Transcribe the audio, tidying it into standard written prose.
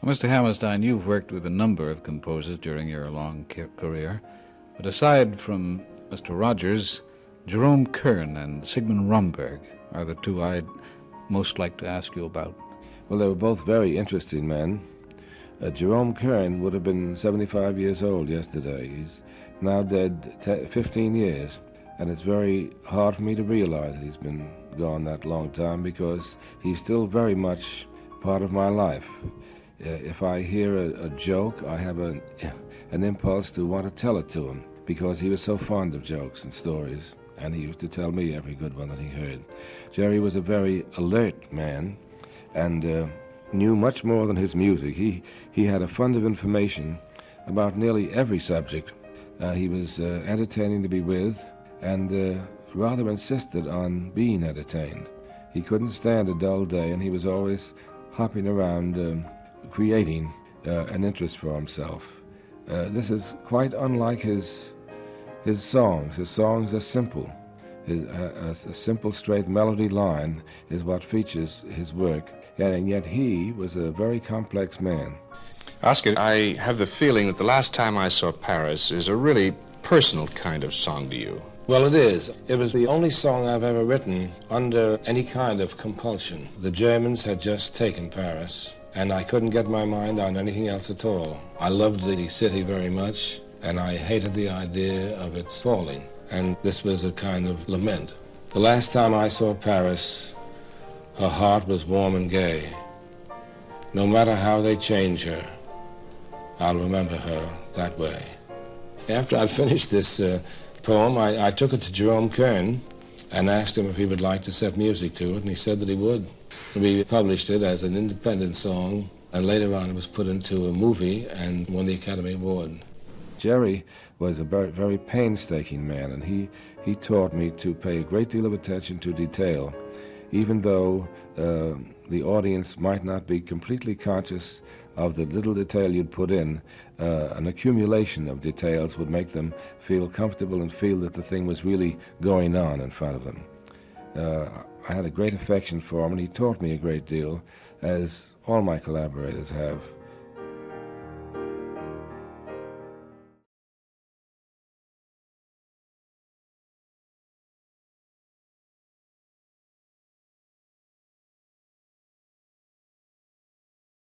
Mr. Hammerstein, you've worked with a number of composers during your long career, but aside from Mr. Rodgers, Jerome Kern and Sigmund Romberg are the two I'd most like to ask you about. Well, they were both very interesting men. Jerome Kern would have been 75 years old yesterday. He's now dead 15 years, and it's very hard for me to realize that he's been gone that long time because he's still very much part of my life. If I hear a joke, I have an impulse to want to tell it to him because he was so fond of jokes and stories, and he used to tell me every good one that he heard. Jerry was a very alert man and knew much more than his music. He had a fund of information about nearly every subject. He was entertaining to be with and rather insisted on being entertained. He couldn't stand a dull day, and he was always hopping around creating an interest for himself. This is quite unlike his songs. His songs are simple. A simple, straight melody line is what features his work, and yet he was a very complex man. Oscar, I have the feeling that The Last Time I Saw Paris is a really personal kind of song to you. Well, it is. It was the only song I've ever written under any kind of compulsion. The Germans had just taken Paris, and I couldn't get my mind on anything else at all. I loved the city very much, and I hated the idea of its falling. And this was a kind of lament. The last time I saw Paris, her heart was warm and gay. No matter how they change her, I'll remember her that way. After I'd finished this poem, I took it to Jerome Kern and asked him if he would like to set music to it, and he said that he would. We published it as an independent song, and later on it was put into a movie and won the Academy Award. Jerry was a very, very painstaking man, and he taught me to pay a great deal of attention to detail, even though the audience might not be completely conscious of the little detail you'd put in. An accumulation of details would make them feel comfortable and feel that the thing was really going on in front of them. I had a great affection for him, and he taught me a great deal, as all my collaborators have.